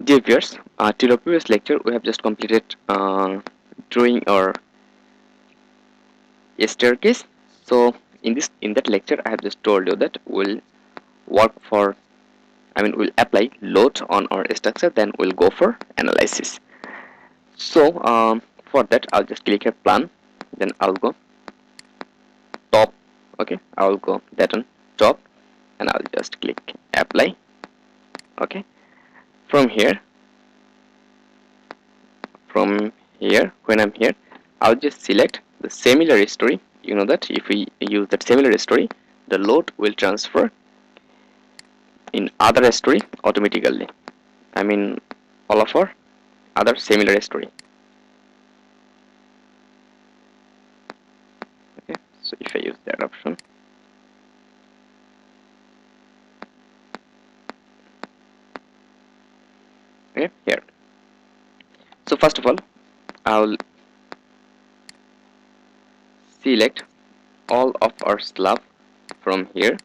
Dear viewers, till our previous lecture we have just completed drawing our staircase. So in that lecture I have just told you that we'll work for we'll apply load on our structure, then we'll go for analysis. So for that I'll just click here plan, then I'll go top. Okay, I'll go that on top and I'll just click apply. Okay, from here when I'm here, I'll just select the similar story. You know that if we use that similar story, the load will transfer in other story automatically. All of our other similar story. Okay, so if I use that option, okay, here. So first of all, I'll select all of our slab from here.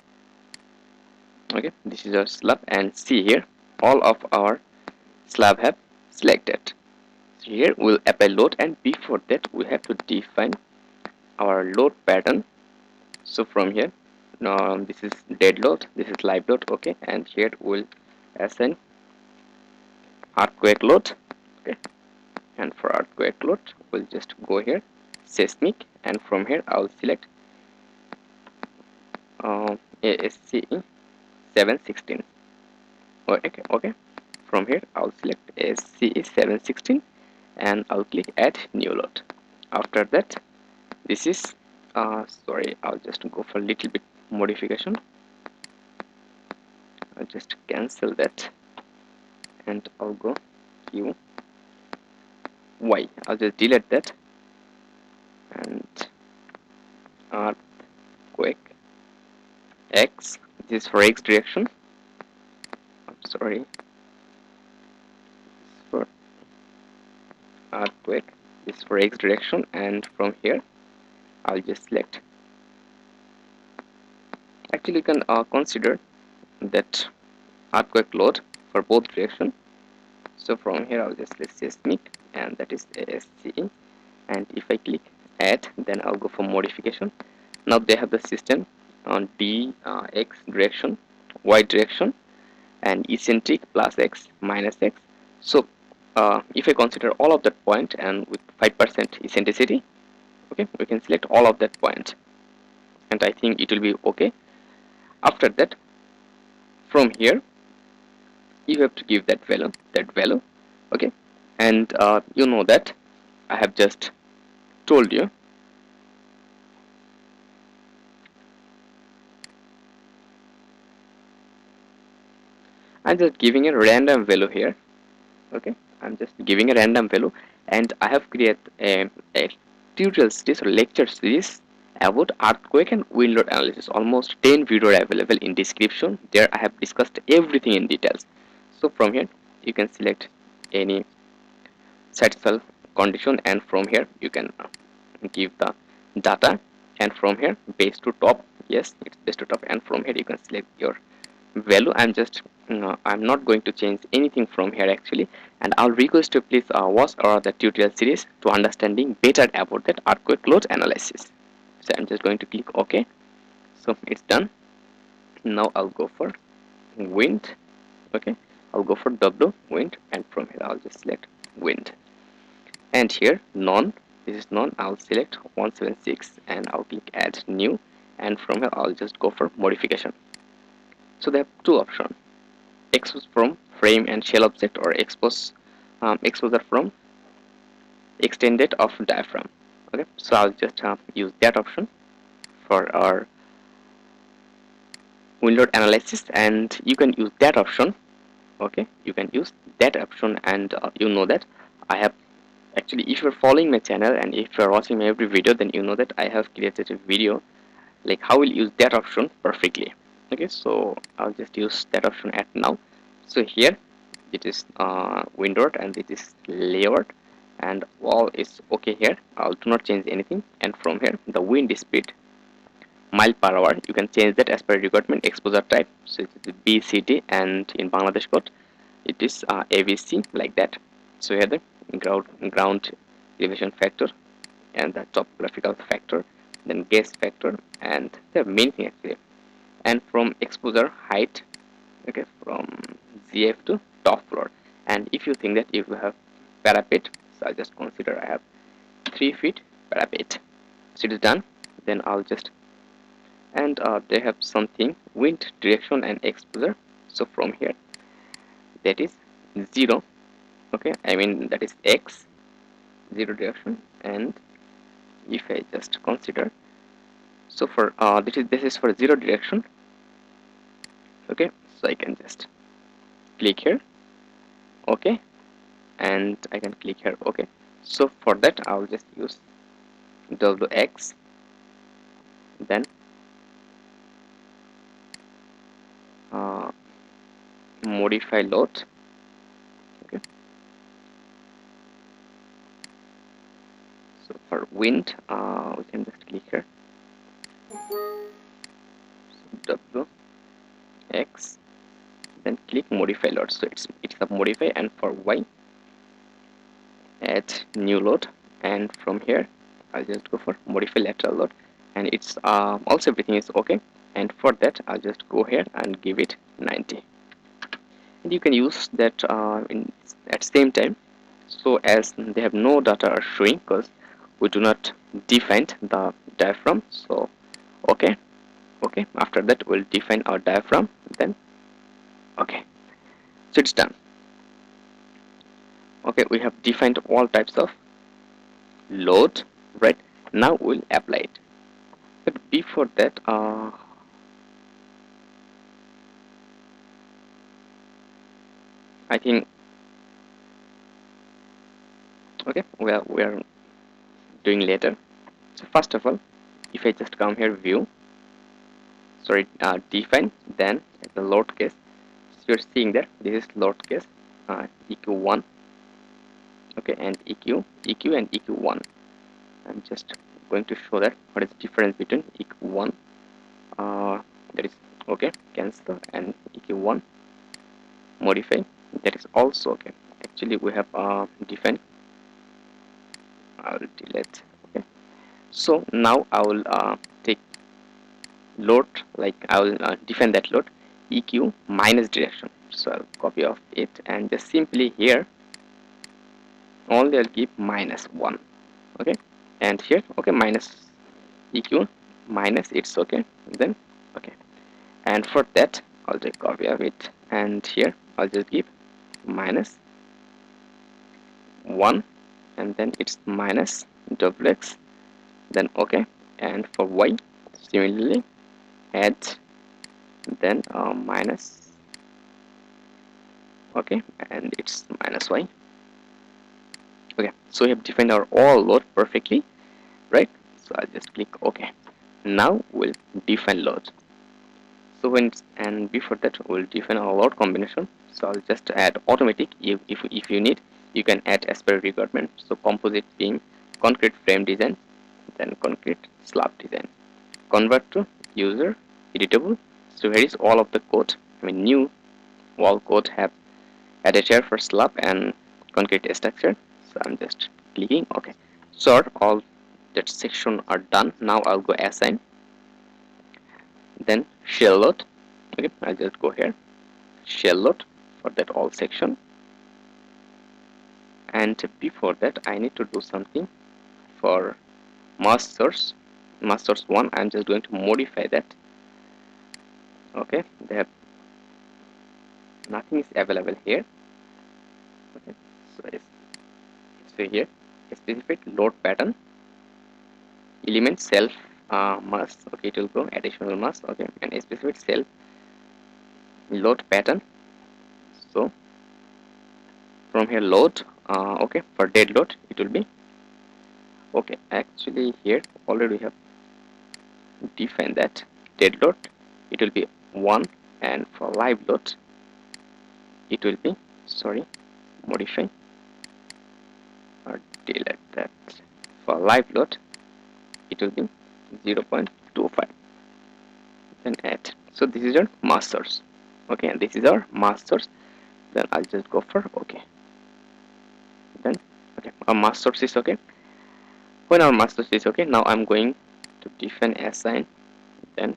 Okay, this is our slab, and see here all of our slab have selected. So here we'll apply load, and before that we have to define our load pattern. So from here, this is dead load, this is live load. Okay, and here we'll assign earthquake load. Okay, and for earthquake load we'll just go here seismic, and from here I'll select ASCE 716. Okay, from here I'll select ASCE 716 and I'll click add new load. After that, this is sorry, I'll just go for a little bit modification. I'll just cancel that and I'll go Q Y. I'll just delete that, and earthquake X. This is for X direction. I'm sorry, for earthquake. This is for X direction, and from here I'll just select. Actually, you can consider that earthquake load for both direction. So from here I'll just select seismic, and that is ASCE, and if I click add, then I'll go for modification. Now they have the system on D X direction, Y direction, and eccentric plus X minus X. So if I consider all of that point and with 5% eccentricity, okay, we can select all of that point, and I think it will be okay. After that, from here you have to give that value, okay, and you know that I have just told you I'm just giving a random value here. Okay, I'm just giving a random value, and I have created a tutorial series or lecture series about earthquake and wind load analysis. Almost 10 videos available in description. There I have discussed everything in details. So from here you can select any satisfied condition, and from here you can give the data, and from here base to top, yes, it's base to top, and from here you can select your value. I'm not going to change anything from here actually, and I'll request you please watch the tutorial series to understanding better about that earthquake load analysis. So I'm just going to click OK. So it's done. Now I'll go for wind. Okay, I'll go for W wind, and from here I'll just select wind, and here none, this is none. I'll select 176 and I'll click add new, and from here I'll just go for modification. So they have two options: expose from frame and shell object, or exposure from extended of diaphragm. Okay, so I'll just use that option for our wind load analysis, and you can use that option. Okay, you can use that option, and you know that I have actually, if you're following my channel and if you're watching my every video, then you know that I have created a video like how we'll use that option perfectly. Okay, so I'll just use that option at now. So here it is wind load and it is layered, and all is okay here. I'll do not change anything, and from here the wind speed mile per hour, you can change that as per requirement. Exposure type, so it is BCD, and in Bangladesh code it is ABC like that. So here the ground elevation factor and the topographical factor, then gas factor, and the main thing actually. And from exposure height, okay, from ZF to top floor. And if you think that if you have parapet, so I'll just consider I have 3 feet parapet. So it is done. Then I'll just, and they have something wind direction and exposure. So from here, that is 0. Okay, I mean that is X, 0 direction. And if I just consider, so for this is for 0 direction. Okay, so I can just click here, okay, and I can click here, okay. So for that I'll just use WX, then modify load, okay. So for wind we can just click here, so WX, then click modify load. So it's a modify, and for Y add new load, and from here I'll just go for modify lateral load, and it's also everything is okay. And for that I'll just go here and give it 90, and you can use that at same time. So as they have no data are showing because we do not define the diaphragm, so okay, after that we'll define our diaphragm, then okay, so it's done. Okay, we have defined all types of load, right? Now we'll apply it, but before that I think, okay, well, we are doing later. So first of all, if I just come here, view, sorry, define, then the load case. So you're seeing that this is load case, EQ1, okay, and EQ and EQ1. I'm just going to show that what is the difference between EQ1, that is okay, cancel, and EQ1 modify, that is also okay. Actually we have defined, I'll delete, okay. So now I will take load, like I will define that load EQ minus direction. So I'll copy of it and just simply here only I'll keep -1, okay, and here okay, minus EQ minus, it's okay, then okay. And for that I'll take copy of it, and here I'll just give -1, and then it's minus WX, then okay. And for Y similarly add, then minus, okay, and it's -Y, okay. So we have defined our all load perfectly, right? So I'll just click okay. Now we'll define load. So when and before that we'll define our load combination. So I'll just add automatic. If you need, you can add as per requirement. So composite beam, concrete frame design, then concrete slab design, convert to user editable. So here is all of the code. I mean new wall code have added here for slab and concrete structure. So I'm just clicking okay. So all that section are done. Now I'll go assign, then shell load, okay. I'll just go here, shell load for that all section. And before that I need to do something for mass source 1. I'm just going to modify that, okay. They have nothing is available here, okay. So here specific load pattern element self mass, okay, it will go additional mass, okay, and a specific self load pattern. So from here load, okay, for dead load it will be okay. Actually here already we have defined that dead load, it will be 1, and for live load it will be, sorry, modify or delete that, for live load it will be 0.25, then add. So this is our mass source, okay, and this is our mass source. then I'll just go for OK. Then okay, our mask source is okay. When our mask source is okay, now I'm going to define assign, then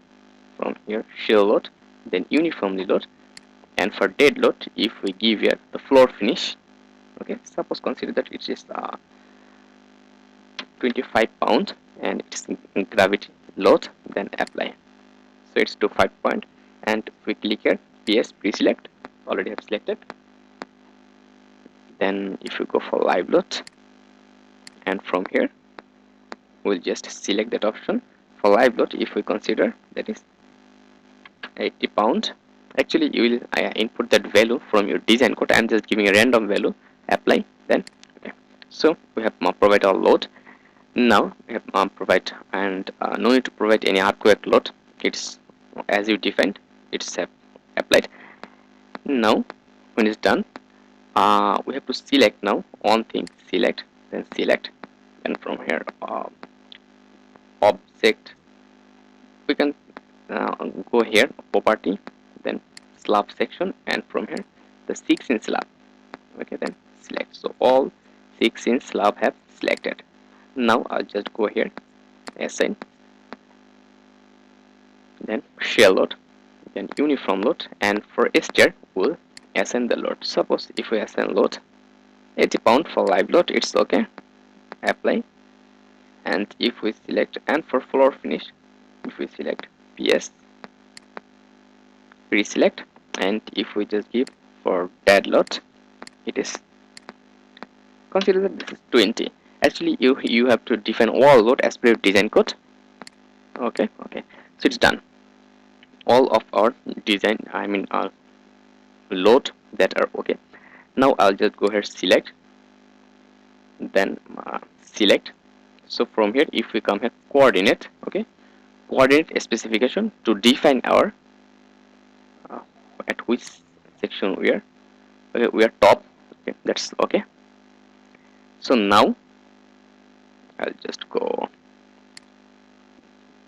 from here shell load, then uniformly load, and for dead load, if we give here the floor finish, okay, suppose consider that it is 25 pound and it's in gravity load, then apply. So it's to 5 point, and if we click here PS pre-select, already have selected. Then if you go for live load, and from here we'll just select that option. For live load, if we consider that is 80 pound, actually you will input that value from your design code. I'm just giving a random value, apply, then okay. So we have provide our load. Now we have provide, and no need to provide any earthquake load, it's as you defined, it's applied. Now when it's done, we have to select now one thing, select, then select, and from here object, we can go here property, then slab section, and from here the 6-inch slab, okay, then select. So all 6-inch slab have selected. Now I'll just go here, assign, then shell load, then uniform load, and for stair we'll assign the load. Suppose if we assign load 80 pound for live load, it's okay, apply. And if we select, and for floor finish, if we select PS pre-select, and if we just give for dead load, it is, consider that this is 20. Actually you have to define all load as per your design code. Okay, so it's done. All of our design, our load that are okay. Now I'll just go here, select, then select. So from here, if we come here, coordinate, okay, coordinate specification to define our at which section we are. Okay, we are top. Okay, that's okay. So now I'll just go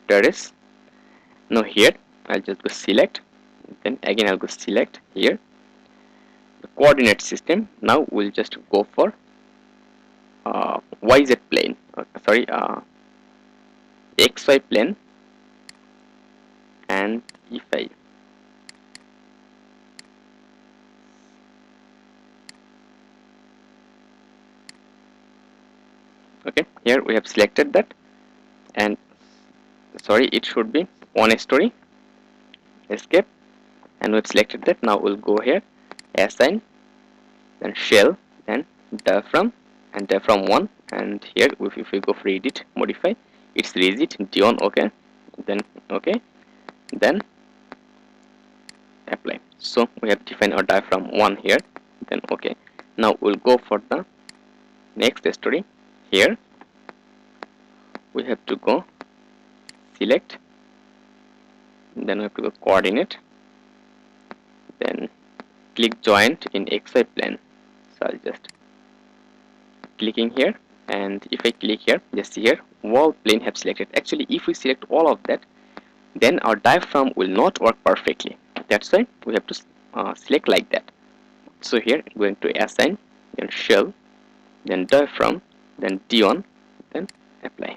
terrace. Now here I'll just go select, then again I'll go select here the coordinate system. Now we'll just go for YZ plane, XY plane, and if I okay, here we have selected that, and sorry, it should be one story, escape, and we've selected that. Now we'll go here, assign, then shell, then diaphragm, and diaphragm 1, and here if we go for edit, modify, it's rigid d1, okay, then okay, then apply. So we have defined our diaphragm 1 here, then okay. Now we'll go for the next story. Here we have to go select, then we have to go coordinate, then click joint in XY plane. So I'll just clicking here, and if I click here, just see here wall plane have selected. Actually if we select all of that, then our diaphragm will not work perfectly. That's why we have to select like that. So here I'm going to assign, then shell, then diaphragm, then D1, then apply.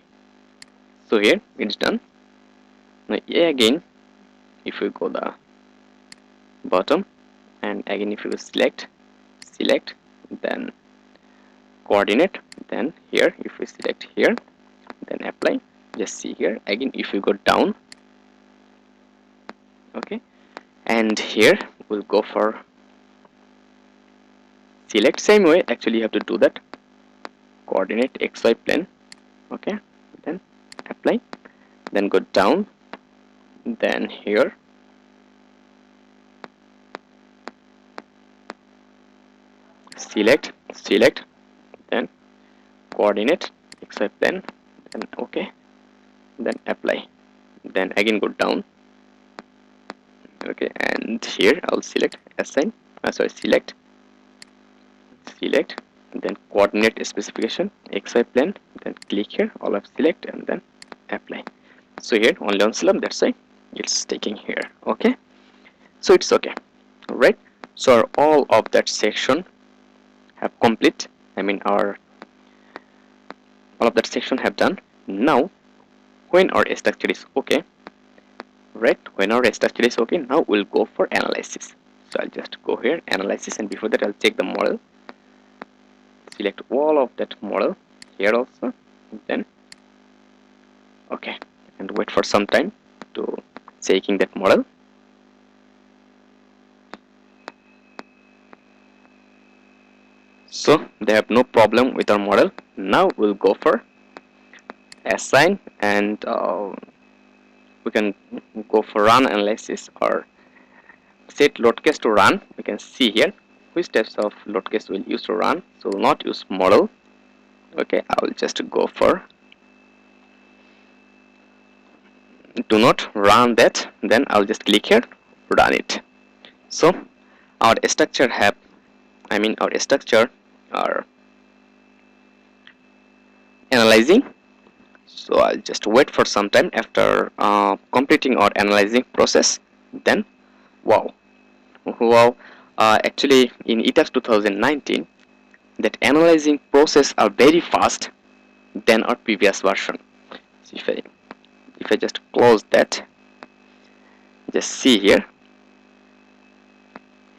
So here it's done. Now again if we go the bottom, and again if you select, then coordinate, then here if we select here, then apply, just see here again if we go down, okay, and here we'll go for select, same way actually you have to do that, coordinate XY plane, okay, then apply, then go down, then here select, then coordinate XY plane, then okay, then apply, then again go down, okay, and here I'll select assign, select, then coordinate specification XY plane, then click here, all of select, and then apply. So here only on slab, that's why it's taking here, okay, so it's okay. Alright, So all of that section have complete, I mean our all of that section have done. Now when our structure is okay, right, when our structure is okay, now we'll go for analysis. So I'll just go here, analysis, and before that I'll check the model, select all of that model here also, then okay, and wait for some time to checking that model. So they have no problem with our model. Now we'll go for assign, and we can go for run analysis or set load case to run. We can see here which types of load case we'll use to run. So we'll not use model. Okay, I will just go for do not run that, then I'll just click here, run it. So our structure have, I mean our structure are analyzing. So I'll just wait for some time. After completing our analyzing process, then wow, actually in ETABS 2019 that analyzing process are very fast than our previous version. So if I just close that, just see here,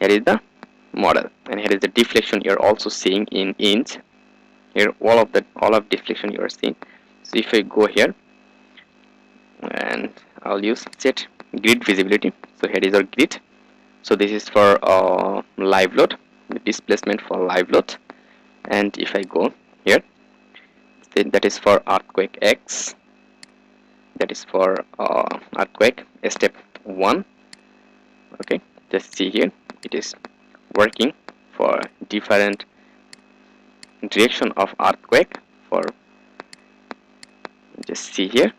here is the model, and here is the deflection you're also seeing in inch. Here all of deflection you are seeing. So if I go here and I'll use set grid visibility, so here is our grid. So this is for live load, the displacement for live load. And if I go here, that is for earthquake X, that is for earthquake step 1. Okay, just see here, it is working for different direction of earthquake. For just see here,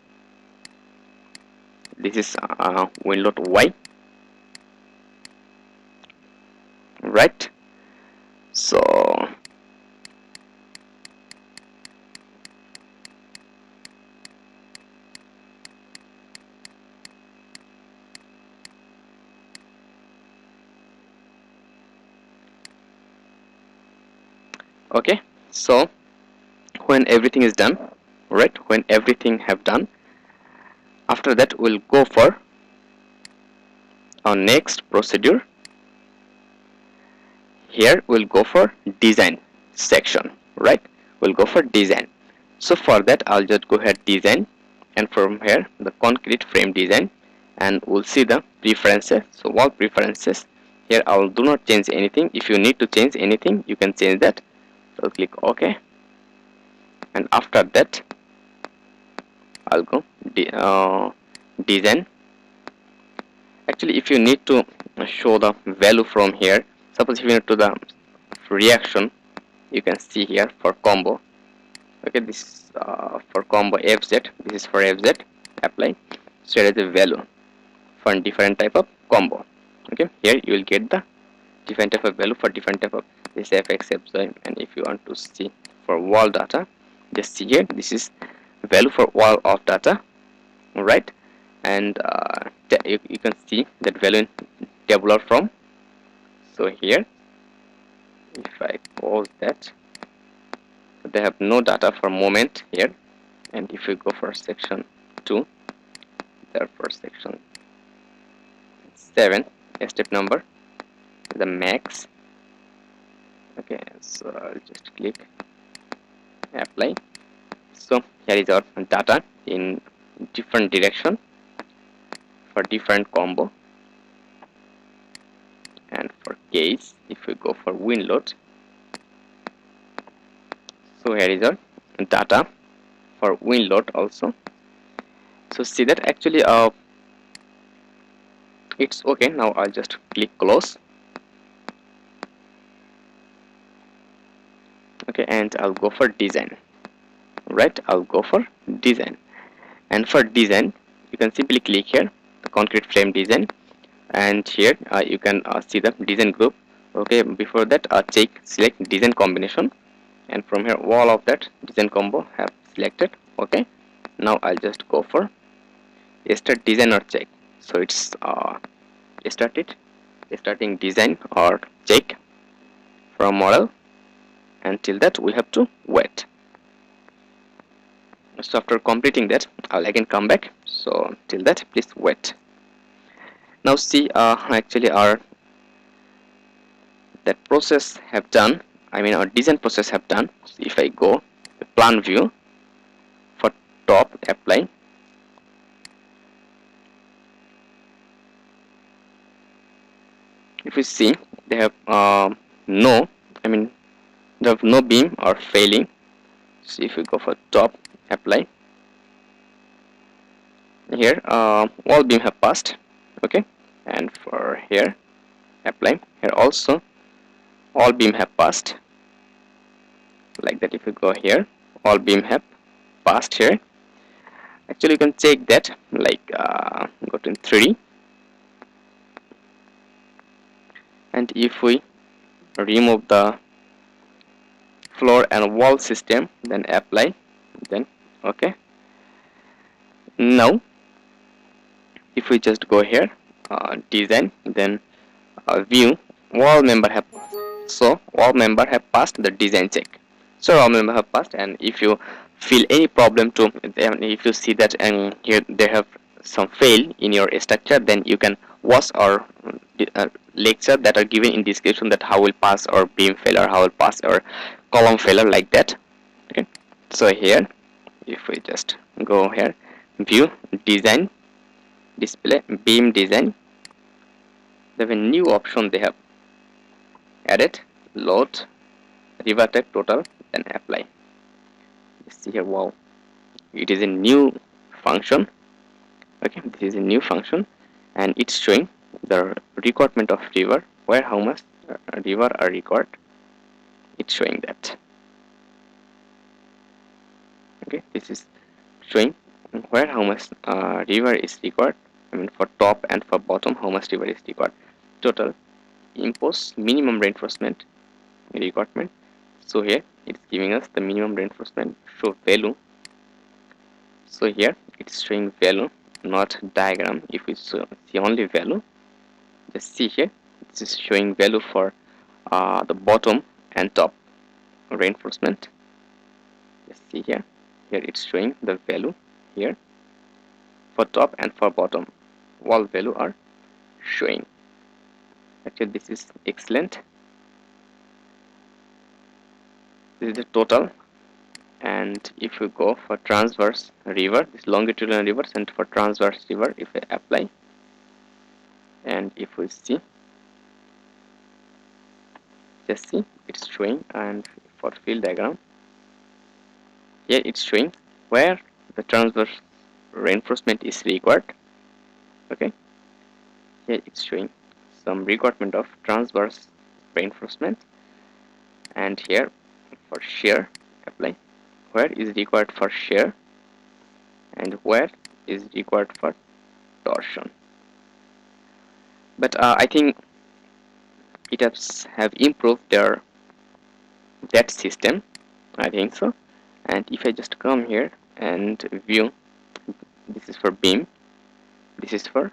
this is wind load Y, right? So okay, so when everything is done, right, when everything have done, after that we'll go for our next procedure. Here we'll go for design section, right? We'll go for design. So for that I'll just go ahead design, and from here the concrete frame design, and we'll see the preferences. So all preferences here, I will do not change anything. If you need to change anything, you can change that. So click OK, and after that I'll go design. Actually, if you need to show the value from here, suppose if you need to the reaction, you can see here for combo. Okay, this for combo FZ, this is for FZ, apply. So here is the value for different type of combo. Okay, here you will get the different type of value for different type of this FX, FZ. And if you want to see for wall data, just see here, this is value for wall of data, right? And you can see that value in tabular form. So here, if I pause that, they have no data for moment here. And if we go for section 2, therefore section 7, step number, the max. Okay, so I'll just click apply. So here is our data in different direction for different combo. And for case, if we go for wind load, so here is our data for wind load also. So see that actually it's okay. Now I'll just click close. Okay, and I'll go for design, right? I'll go for design, and for design you can simply click here the concrete frame design, and here you can see the design group. Okay, before that select design combination, and from here all of that design combo have selected. Okay, now I'll just go for start design or check. So it's started. starting design or check from model. Until that we have to wait. So after completing that, I'll again come back. So till that, please wait. Now see, actually our that process have done. I mean our design process have done. So if I go to plan view for top apply, if you see they have no, I mean they have no beam or failing. So if you go for top apply, here all beam have passed. Okay, and for here apply, here also all beam have passed, like that. If you go here, all beam have passed here. Actually you can check that, like go to 3D, and if we remove the floor and wall system, then apply, then okay. Now if we just go here, design, then view, wall member have passed. So all member have passed the design check. So all member have passed, and if you feel any problem to, if you see that and here they have some fail in your structure, then you can watch our lecture that are given in description, that how will pass our beam failure, how will pass our column failure, like that. Okay, so here if we just go here, view, design, display, beam design, they have a new option they have added, load, river type total, then apply. You see here, wow, it is a new function. Okay, this is a new function, and it's showing the requirement of river, where how much river are required. It's showing that. Okay, this is showing where how much river is required. I mean for top and for bottom how much river is required. Total, impose minimum reinforcement requirement. So here it's giving us the minimum reinforcement, show value. So here it's showing value, not diagram. If we see only value, just see here, this is showing value for the bottom and top reinforcement. Just see here, here it's showing the value here for top and for bottom, all value are showing. Actually this is excellent. This is the total, and if we go for transverse river, this longitudinal rivers, and for transverse river, if I apply, and if we see, just see it's showing, and for field diagram, here it's showing where the transverse reinforcement is required. Okay, here it's showing some requirement of transverse reinforcement, and here for shear apply, where is required for shear and where is required for torsion. But I think ETABS have improved their that system, I think so. And if I just come here and view, this is for beam, this is for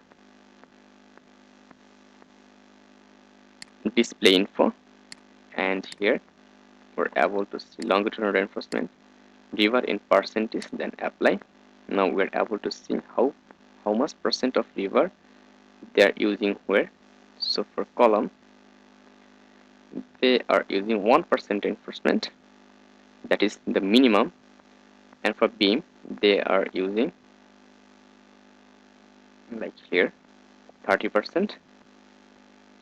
display info, and here we're able to see longitudinal reinforcement, river in percentage, then apply. Now we're able to see how much percent of river they are using where. So for column they are using 1% reinforcement, that is the minimum, and for beam they are using, like here, 30%.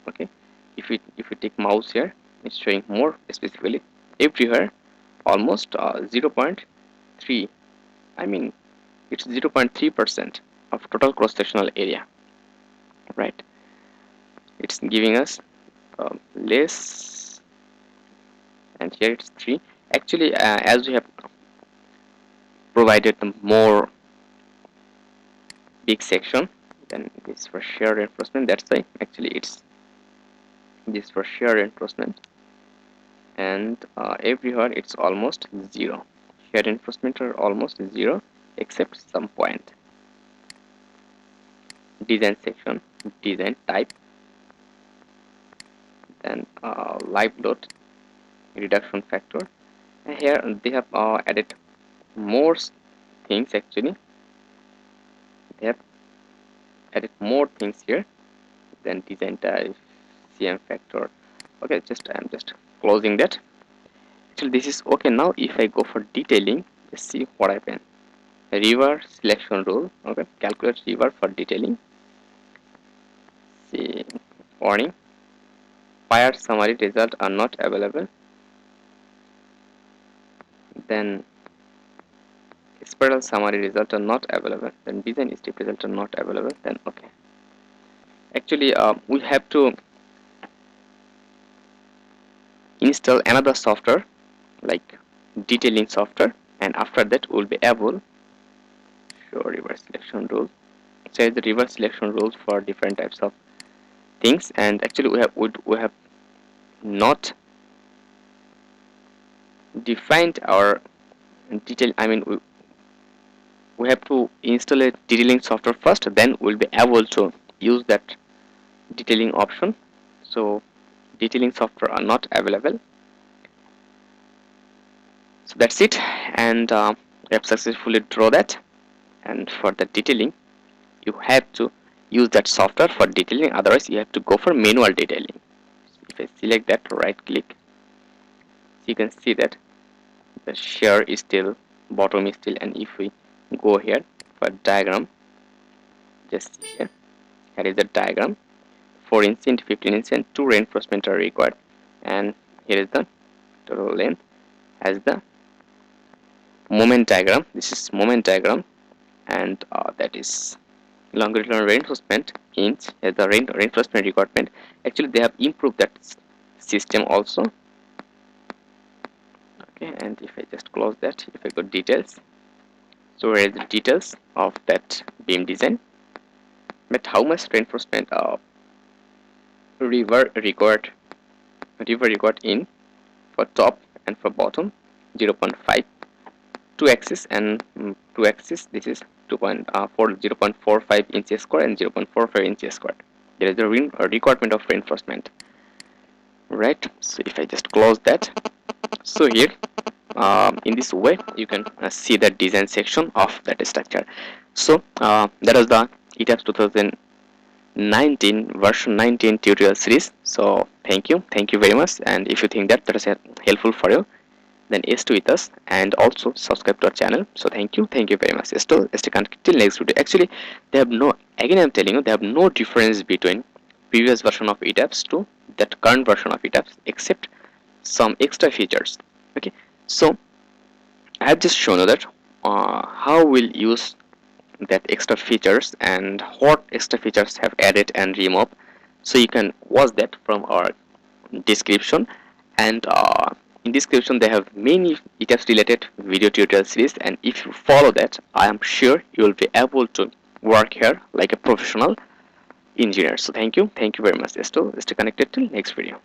Okay, if we take mouse here, it's showing more specifically everywhere almost 0.3, I mean it's 0.3% of total cross-sectional area, right? It's giving us less, and here it's 3. Actually as we have provided the more big section, then this for shear reinforcement, that's why actually it's this for shear reinforcement, and everywhere it's almost 0. Shear reinforcement are almost 0 except some point. Design section, design type, then live load reduction factor. And here they have added more things. Actually they have added more things here. Then design type, CM factor. Okay, I'm just closing that. Actually this is okay. Now if I go for detailing, let's see what happens. River selection rule. Okay, calculate river for detailing. See, warning, fire summary result are not available. Then spiral summary result are not available. Then design step result are not available. Then okay. Actually we have to install another software like detailing software, and after that we'll be able to show river selection rules. So the river selection rules for different types of things. And actually we have not defined our detail. I mean we have to install a detailing software first, then we'll be able to use that detailing option. So detailing software are not available. So that's it, and we have successfully draw that. And for the detailing you have to use that software for detailing, otherwise you have to go for manual detailing. If I select that, right click, so you can see that the share is still, bottom is still. And if we go here for diagram, just here is the diagram. 4 inch and 15 inch and 2 reinforcement are required, and here is the total length as the moment diagram. This is moment diagram, and that is longitudinal reinforcement inch as the reinforcement requirement. Actually they have improved that system also. Okay, and if I just close that, if I go details, so here is the details of that beam design. But how much reinforcement river required in for top and for bottom, 0.5, 2 axis and 2 axis. This is 0.45 inches square and 0.45 inches square. There is the requirement of reinforcement, right? So if I just close that, so here in this way you can see the design section of that structure. So that was the ETABS 2019 version 19 tutorial series. So thank you very much, and if you think that is helpful for you, then stay with us and also subscribe to our channel. So thank you very much. Stay connected till next video. Actually they have no, again I'm telling you, they have no difference between previous version of ETABS to that current version of ETABS except some extra features. Okay, so I have just shown you that how we'll use that extra features and what extra features have added and removed. So you can watch that from our description, and in description they have many ETABS related video tutorial series, and if you follow that, I am sure you will be able to work here like a professional engineer. So thank you very much. Stay connected till next video.